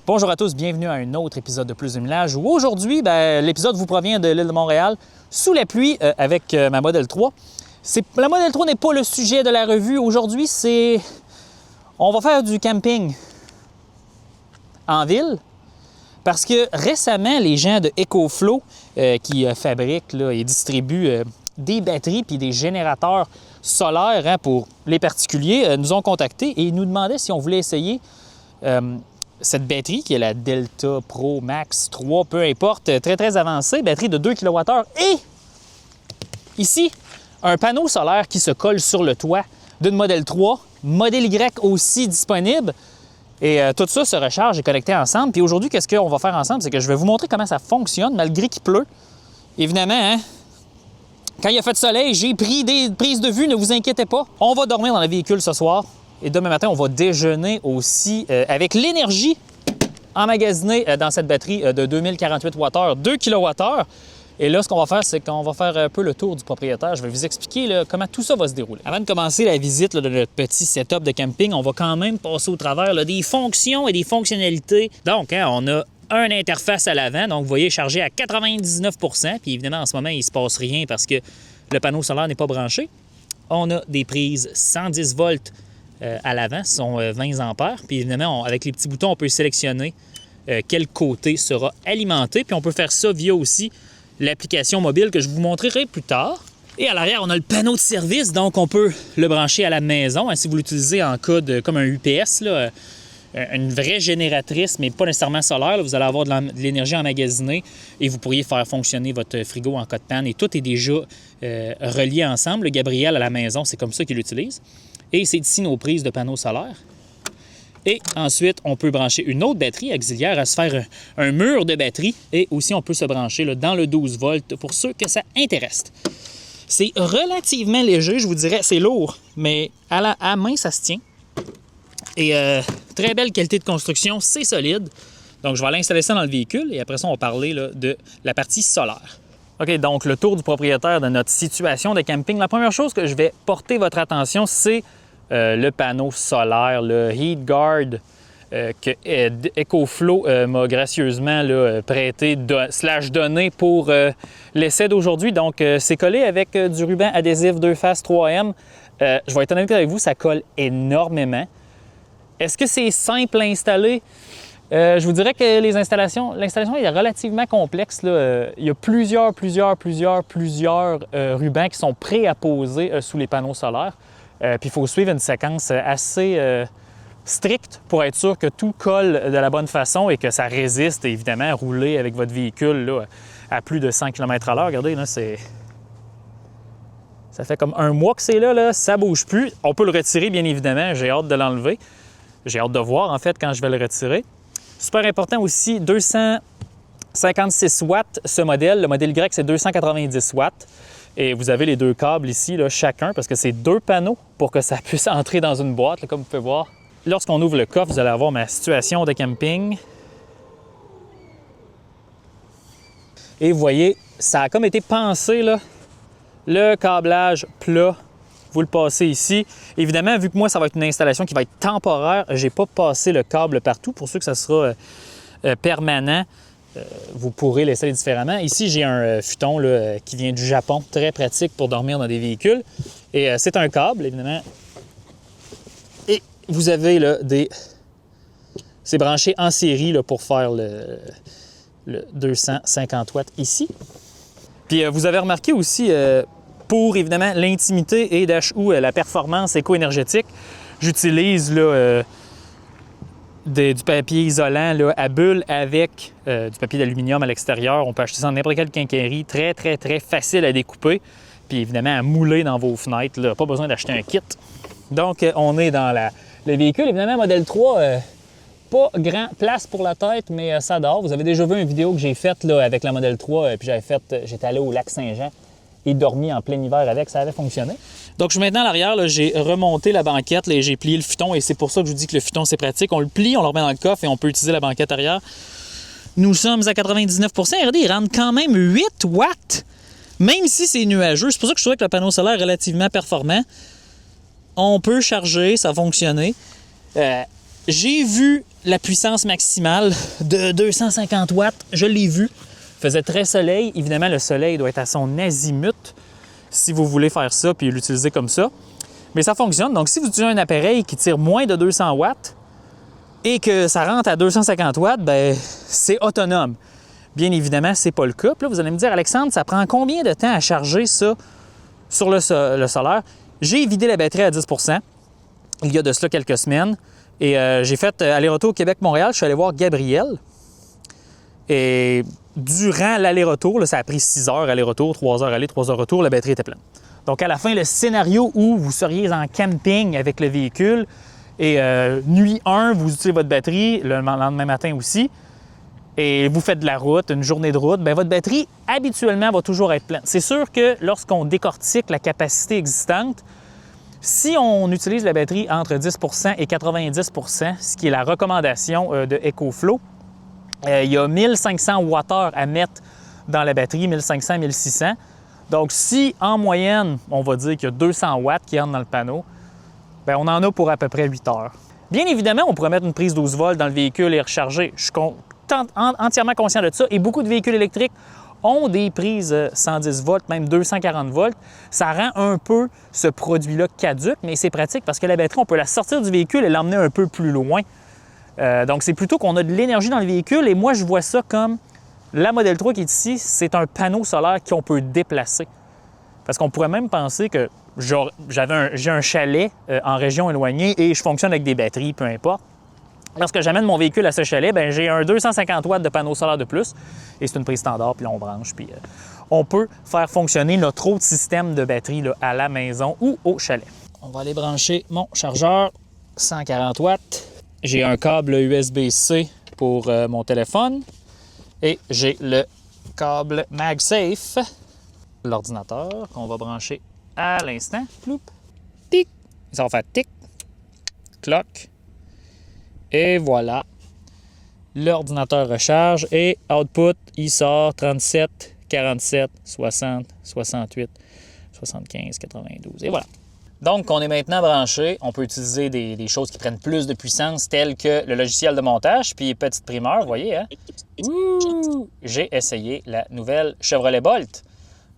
Bonjour à tous, bienvenue à un autre épisode de Plus de Millage où aujourd'hui, l'épisode vous provient de l'île de Montréal sous la pluie avec ma Model 3. La Model 3 n'est pas le sujet de la revue. Aujourd'hui, on va faire du camping en ville parce que récemment, les gens de EcoFlow qui fabriquent et distribuent des batteries puis des générateurs solaires pour les particuliers nous ont contactés et ils nous demandaient si on voulait essayer cette batterie qui est la Delta Pro Max 3, peu importe, très avancée, batterie de 2 kWh et ici, un panneau solaire qui se colle sur le toit d'une Model 3, Model Y aussi disponible. Et tout ça se recharge et connecté ensemble. Puis aujourd'hui, qu'est-ce qu'on va faire ensemble? C'est que je vais vous montrer comment ça fonctionne malgré qu'il pleut. Évidemment, quand il a fait soleil, j'ai pris des prises de vue, ne vous inquiétez pas. On va dormir dans le véhicule ce soir. Et demain matin, on va déjeuner aussi avec l'énergie emmagasinée dans cette batterie de 2048 Wh, 2 kWh. Et là, ce qu'on va faire, c'est qu'on va faire un peu le tour du propriétaire. Je vais vous expliquer comment tout ça va se dérouler. Avant de commencer la visite de notre petit setup de camping, on va quand même passer au travers des fonctions et des fonctionnalités. Donc, on a une interface à l'avant. Donc, vous voyez, chargé à 99 %. Puis évidemment, en ce moment, il ne se passe rien parce que le panneau solaire n'est pas branché. On a des prises 110 volts à l'avant, ce sont 20 ampères. Puis évidemment, avec les petits boutons, on peut sélectionner quel côté sera alimenté. Puis on peut faire ça via aussi l'application mobile que je vous montrerai plus tard. Et à l'arrière, on a le panneau de service, donc on peut le brancher à la maison. Si vous l'utilisez en cas comme un UPS, une vraie génératrice, mais pas nécessairement solaire, vous allez avoir de l'énergie emmagasinée et vous pourriez faire fonctionner votre frigo en cas de panne. Et tout est déjà relié ensemble. Le Gabriel à la maison, c'est comme ça qu'il l'utilise. Et c'est ici nos prises de panneaux solaires. Et ensuite, on peut brancher une autre batterie auxiliaire à se faire un mur de batterie. Et aussi, on peut se brancher dans le 12 volts pour ceux que ça intéresse. C'est relativement léger, je vous dirais. C'est lourd, mais à main, ça se tient. Et très belle qualité de construction, c'est solide. Donc, je vais aller installer ça dans le véhicule et après ça, on va parler de la partie solaire. OK, donc le tour du propriétaire de notre situation de camping. La première chose que je vais porter votre attention, c'est le panneau solaire, le Heat Guard que EcoFlow m'a gracieusement prêté /donné pour l'essai d'aujourd'hui. Donc, c'est collé avec du ruban adhésif 2 faces 3M. Je vais être honnête avec vous, ça colle énormément. Est-ce que c'est simple à installer? Je vous dirais que l'installation est relativement complexe. Il y a plusieurs rubans qui sont prêts à poser sous les panneaux solaires. Puis il faut suivre une séquence assez stricte pour être sûr que tout colle de la bonne façon et que ça résiste, évidemment, à rouler avec votre véhicule à plus de 100 km/h. Regardez, là, ça fait comme un mois que c'est là, ça bouge plus. On peut le retirer, bien évidemment. J'ai hâte de l'enlever. J'ai hâte de voir, en fait, quand je vais le retirer. Super important aussi, 256 watts ce modèle. Le modèle Y, c'est 290 watts. Et vous avez les deux câbles ici, chacun, parce que c'est 2 panneaux pour que ça puisse entrer dans une boîte, comme vous pouvez voir. Lorsqu'on ouvre le coffre, vous allez avoir ma situation de camping. Et vous voyez, ça a comme été pensé, le câblage plat, vous le passez ici. Évidemment, vu que moi, ça va être une installation qui va être temporaire, je n'ai pas passé le câble partout. Pour ceux que ça sera permanent, vous pourrez l'installer différemment. Ici, j'ai un futon qui vient du Japon, très pratique pour dormir dans des véhicules. Et c'est un câble, évidemment. Et vous avez c'est branché en série pour faire le 250 watts ici. Puis vous avez remarqué aussi, pour évidemment l'intimité et la performance éco-énergétique, j'utilise du papier isolant à bulles avec du papier d'aluminium à l'extérieur. On peut acheter ça dans n'importe quelle quincaillerie. Très facile à découper. Puis évidemment à mouler dans vos fenêtres. Pas besoin d'acheter un kit. Donc on est dans le véhicule. Évidemment, Model 3, pas grand place pour la tête, mais ça dort. Vous avez déjà vu une vidéo que j'ai faite avec la Model 3. Puis j'étais allé au lac Saint-Jean et dormi en plein hiver avec. Ça avait fonctionné. Donc, je suis maintenant à l'arrière, j'ai remonté la banquette et j'ai plié le futon et c'est pour ça que je vous dis que le futon, c'est pratique. On le plie, on le remet dans le coffre et on peut utiliser la banquette arrière. Nous sommes à 99 %. Regardez, il rentre quand même 8 watts, même si c'est nuageux. C'est pour ça que je trouvais que le panneau solaire est relativement performant. On peut charger, ça va fonctionner. j'ai vu la puissance maximale de 250 watts. Je l'ai vu. Il faisait très soleil. Évidemment, le soleil doit être à son azimut si vous voulez faire ça puis l'utiliser comme ça. Mais ça fonctionne. Donc, si vous utilisez un appareil qui tire moins de 200 watts et que ça rentre à 250 watts, bien, c'est autonome. Bien évidemment, ce n'est pas le cas. Puis là, vous allez me dire, Alexandre, ça prend combien de temps à charger ça sur le solaire? J'ai vidé la batterie à 10 % il y a de cela quelques semaines. Et j'ai fait aller-retour Québec-Montréal. Je suis allé voir Gabriel. Et durant l'aller-retour, là, ça a pris 6 heures aller-retour, 3 heures aller, 3 heures retour, la batterie était pleine. Donc, à la fin, le scénario où vous seriez en camping avec le véhicule et nuit 1, vous utilisez votre batterie, le lendemain matin aussi, et vous faites de la route, une journée de route, bien, votre batterie, habituellement, va toujours être pleine. C'est sûr que lorsqu'on décortique la capacité existante, si on utilise la batterie entre 10 % et 90 %, ce qui est la recommandation de EcoFlow, il y a 1500 Wh à mettre dans la batterie, 1500-1600. Donc, si en moyenne, on va dire qu'il y a 200 watts qui entrent dans le panneau, bien, on en a pour à peu près 8 heures. Bien évidemment, on pourrait mettre une prise 12 volts dans le véhicule et recharger. Je suis entièrement conscient de ça. Et beaucoup de véhicules électriques ont des prises 110 volts, même 240 volts. Ça rend un peu ce produit-là caduc, mais c'est pratique parce que la batterie, on peut la sortir du véhicule et l'emmener un peu plus loin. Donc, c'est plutôt qu'on a de l'énergie dans le véhicule. Et moi, je vois ça comme la Model 3 qui est ici, c'est un panneau solaire qu'on peut déplacer. Parce qu'on pourrait même penser que j'ai un chalet en région éloignée et je fonctionne avec des batteries, peu importe. Lorsque j'amène mon véhicule à ce chalet, bien, j'ai un 250 watts de panneau solaire de plus et c'est une prise standard, puis là, on branche, puis on peut faire fonctionner notre autre système de batterie là, à la maison ou au chalet. On va aller brancher mon chargeur 140 watts. J'ai un câble USB-C pour mon téléphone et j'ai le câble MagSafe, l'ordinateur qu'on va brancher à l'instant. Ploup, tic, ça va faire tic, cloc. Et voilà, l'ordinateur recharge et output, il sort 37, 47, 60, 68, 75, 92. Et voilà. Donc, on est maintenant branché. On peut utiliser des choses qui prennent plus de puissance, telles que le logiciel de montage. Puis, petite primeur, vous voyez, hein? Ouh! J'ai essayé la nouvelle Chevrolet Bolt.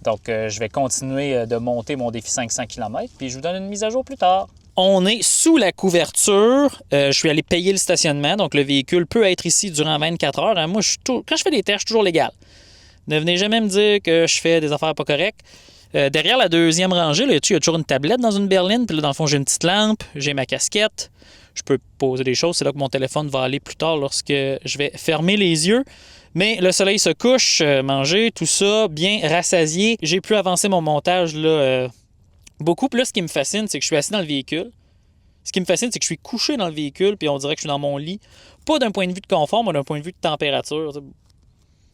Donc, je vais continuer de monter mon défi 500 km, puis je vous donne une mise à jour plus tard. On est sous la couverture. Je suis allé payer le stationnement, donc le véhicule peut être ici durant 24 heures. Hein. Moi, quand je fais des tests, je suis toujours légal. Ne venez jamais me dire que je fais des affaires pas correctes. Derrière la deuxième rangée, là, il y a toujours une tablette dans une berline. Puis là, dans le fond, j'ai une petite lampe, j'ai ma casquette. Je peux poser des choses. C'est là que mon téléphone va aller plus tard lorsque je vais fermer les yeux. Mais le soleil se couche, manger, tout ça, bien rassasié. J'ai pu avancer mon montage là, beaucoup. Puis là, ce qui me fascine, c'est que je suis assis dans le véhicule. Ce qui me fascine, c'est que je suis couché dans le véhicule, puis on dirait que je suis dans mon lit. Pas d'un point de vue de confort, mais d'un point de vue de température.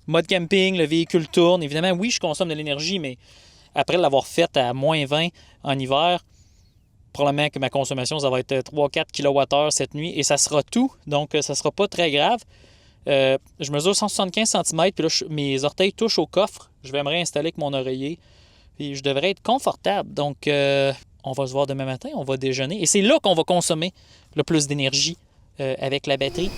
Mode camping, le véhicule tourne. Évidemment, oui, je consomme de l'énergie, mais après l'avoir faite à moins 20 en hiver, probablement que ma consommation, ça va être 3-4 kWh cette nuit, et ça sera tout. Donc, ça sera pas très grave. Je mesure 175 cm, puis là, mes orteils touchent au coffre. Je vais me réinstaller avec mon oreiller, puis je devrais être confortable. Donc, on va se voir demain matin, on va déjeuner. Et c'est là qu'on va consommer le plus d'énergie avec la batterie.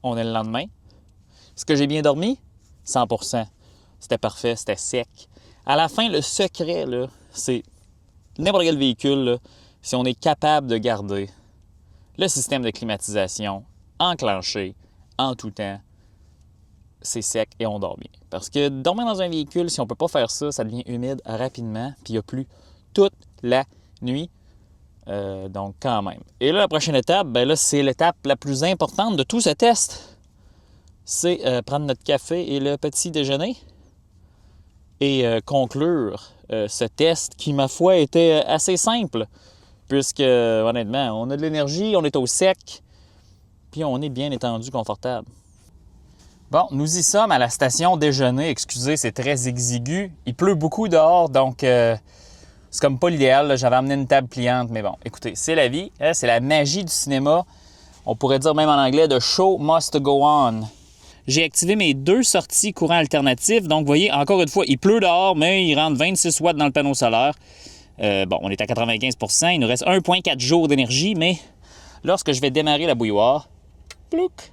On est le lendemain. Est-ce que j'ai bien dormi? 100%. C'était parfait, c'était sec. À la fin, le secret, là, c'est n'importe quel véhicule, là, si on est capable de garder le système de climatisation enclenché en tout temps, c'est sec et on dort bien. Parce que dormir dans un véhicule, si on ne peut pas faire ça, ça devient humide rapidement, puis il n'y a plus toute la nuit. Donc, quand même. Et là, la prochaine étape, bien là, c'est l'étape la plus importante de tout ce test. C'est prendre notre café et le petit déjeuner et conclure ce test qui, ma foi, était assez simple. Puisque, honnêtement, on a de l'énergie, on est au sec, puis on est bien étendu, confortable. Bon, nous y sommes à la station déjeuner. Excusez, c'est très exigu. Il pleut beaucoup dehors, donc c'est comme pas l'idéal. Là. J'avais amené une table pliante, mais bon, écoutez, c'est la vie. Hein, c'est la magie du cinéma. On pourrait dire même en anglais « The show must go on ». J'ai activé mes 2 sorties courant alternatif. Donc, vous voyez, encore une fois, il pleut dehors, mais il rentre 26 watts dans le panneau solaire. Bon, on est à 95 %. Il nous reste 1,4 jours d'énergie, mais lorsque je vais démarrer la bouilloire, plouc!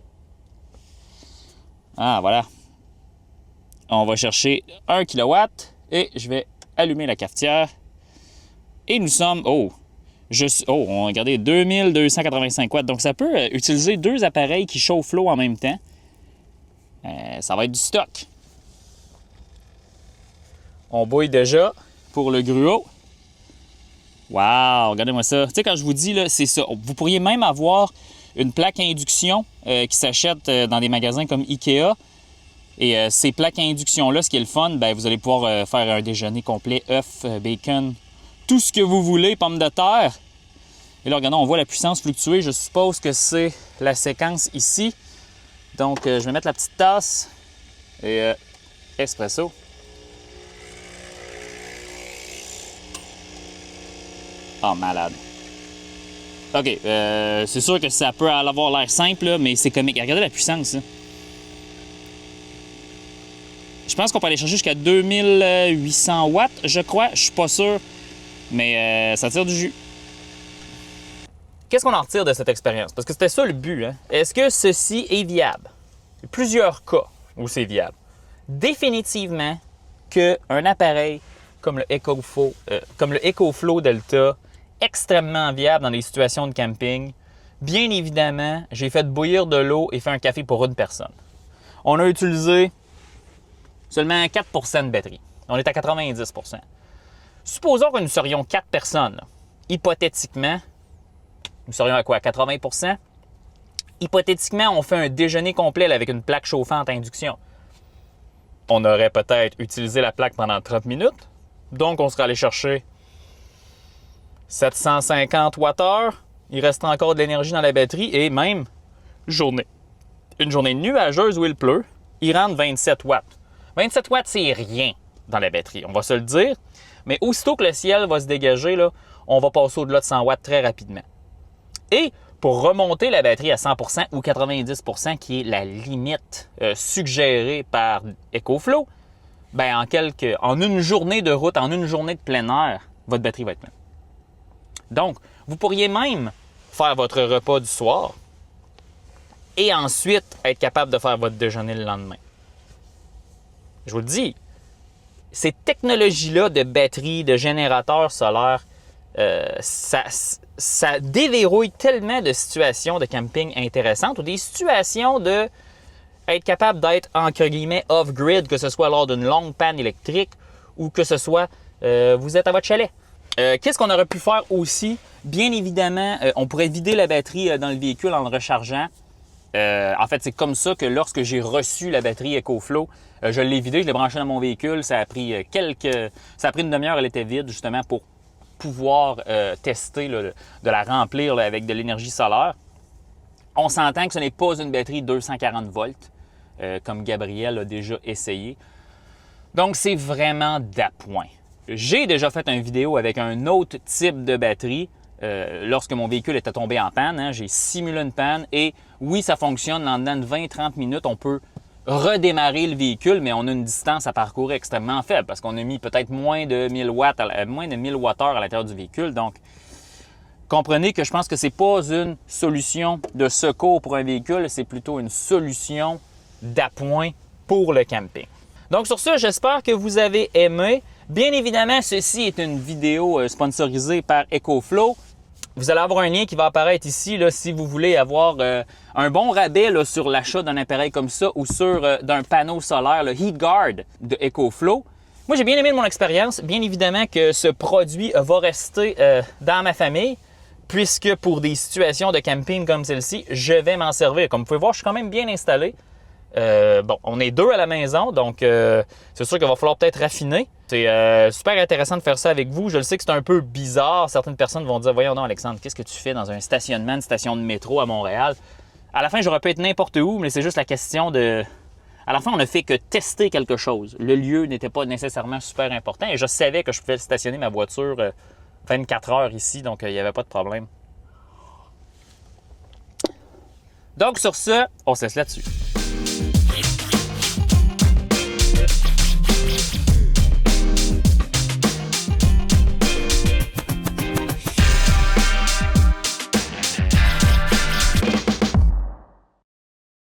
Ah, voilà. On va chercher 1 kW et je vais allumer la cafetière. Et nous sommes... regardez, 2285 watts. Donc, ça peut utiliser 2 appareils qui chauffent l'eau en même temps. Ça va être du stock. On bouille déjà pour le gruau. Wow, regardez-moi ça. Tu sais, quand je vous dis, là, c'est ça. Vous pourriez même avoir une plaque à induction qui s'achète dans des magasins comme Ikea. Et ces plaques à induction-là, ce qui est le fun, bien, vous allez pouvoir faire un déjeuner complet, œufs, bacon, tout ce que vous voulez, pommes de terre. Et là, regardez, on voit la puissance fluctuer. Je suppose que c'est la séquence ici. Donc, je vais mettre la petite tasse et espresso. Oh, malade. OK, c'est sûr que ça peut avoir l'air simple, là, mais c'est comique. Regardez la puissance. Là. Je pense qu'on peut aller chercher jusqu'à 2800 watts, je crois. Je suis pas sûr, mais ça tire du jus. Qu'est-ce qu'on en retire de cette expérience? Parce que c'était ça le but. Hein? Est-ce que ceci est viable? Il y a plusieurs cas où c'est viable. Définitivement qu'un appareil comme le EcoFlow Delta, extrêmement viable dans les situations de camping. Bien évidemment, j'ai fait bouillir de l'eau et fait un café pour une personne. On a utilisé seulement 4 % de batterie. On est à 90 %. Supposons que nous serions 4 personnes. Hypothétiquement, nous serions à quoi? 80 %? Hypothétiquement, on fait un déjeuner complet avec une plaque chauffante à induction. On aurait peut-être utilisé la plaque pendant 30 minutes. Donc, on serait allé chercher 750 Wh. Il reste encore de l'énergie dans la batterie et même une journée nuageuse où il pleut, il rentre 27 watts. 27 watts, c'est rien dans la batterie, on va se le dire. Mais aussitôt que le ciel va se dégager, là, on va passer au-delà de 100 watts très rapidement. Et pour remonter la batterie à 100 % ou 90 % qui est la limite suggérée par EcoFlow, ben en une journée de route, en une journée de plein air, votre batterie va être pleine. Donc, vous pourriez même faire votre repas du soir et ensuite être capable de faire votre déjeuner le lendemain. Je vous le dis, ces technologies-là de batterie, de générateurs solaires, ça déverrouille tellement de situations de camping intéressantes ou des situations de être capable d'être, entre guillemets, off-grid, que ce soit lors d'une longue panne électrique ou que ce soit vous êtes à votre chalet. Qu'est-ce qu'on aurait pu faire aussi? Bien évidemment, on pourrait vider la batterie dans le véhicule en le rechargeant. En fait, c'est comme ça que lorsque j'ai reçu la batterie EcoFlow, je l'ai vidée, je l'ai branchée dans mon véhicule. Ça a pris une demi-heure, elle était vide justement pour pouvoir tester là, de la remplir là, avec de l'énergie solaire. On s'entend que ce n'est pas une batterie 240 volts, comme Gabriel a déjà essayé. Donc, c'est vraiment d'appoint. J'ai déjà fait une vidéo avec un autre type de batterie lorsque mon véhicule était tombé en panne. Hein, j'ai simulé une panne et oui, ça fonctionne. En dedans de 20-30 minutes, on peut redémarrer le véhicule, mais on a une distance à parcourir extrêmement faible parce qu'on a mis peut-être moins de 1000 watts, moins de 1000 Wh à l'intérieur du véhicule. Donc, comprenez que je pense que ce n'est pas une solution de secours pour un véhicule, c'est plutôt une solution d'appoint pour le camping. Donc sur ce, j'espère que vous avez aimé. Bien évidemment, ceci est une vidéo sponsorisée par EcoFlow. Vous allez avoir un lien qui va apparaître ici là, si vous voulez avoir un bon rabais là, sur l'achat d'un appareil comme ça ou sur d'un panneau solaire, le HeatGuard de EcoFlow. Moi, j'ai bien aimé mon expérience. Bien évidemment que ce produit va rester dans ma famille puisque pour des situations de camping comme celle-ci, je vais m'en servir. Comme vous pouvez voir, je suis quand même bien installé. Bon, on est 2 à la maison, donc c'est sûr qu'il va falloir peut-être raffiner. C'est super intéressant de faire ça avec vous. Je le sais que c'est un peu bizarre. Certaines personnes vont dire « Voyons donc, Alexandre, qu'est-ce que tu fais dans un stationnement, une station de métro à Montréal? » À la fin, j'aurais pu être n'importe où, mais c'est juste la question de... À la fin, on ne fait que tester quelque chose. Le lieu n'était pas nécessairement super important et je savais que je pouvais stationner ma voiture 24 heures ici, donc il n'y avait pas de problème. Donc sur ce, on se laisse là-dessus.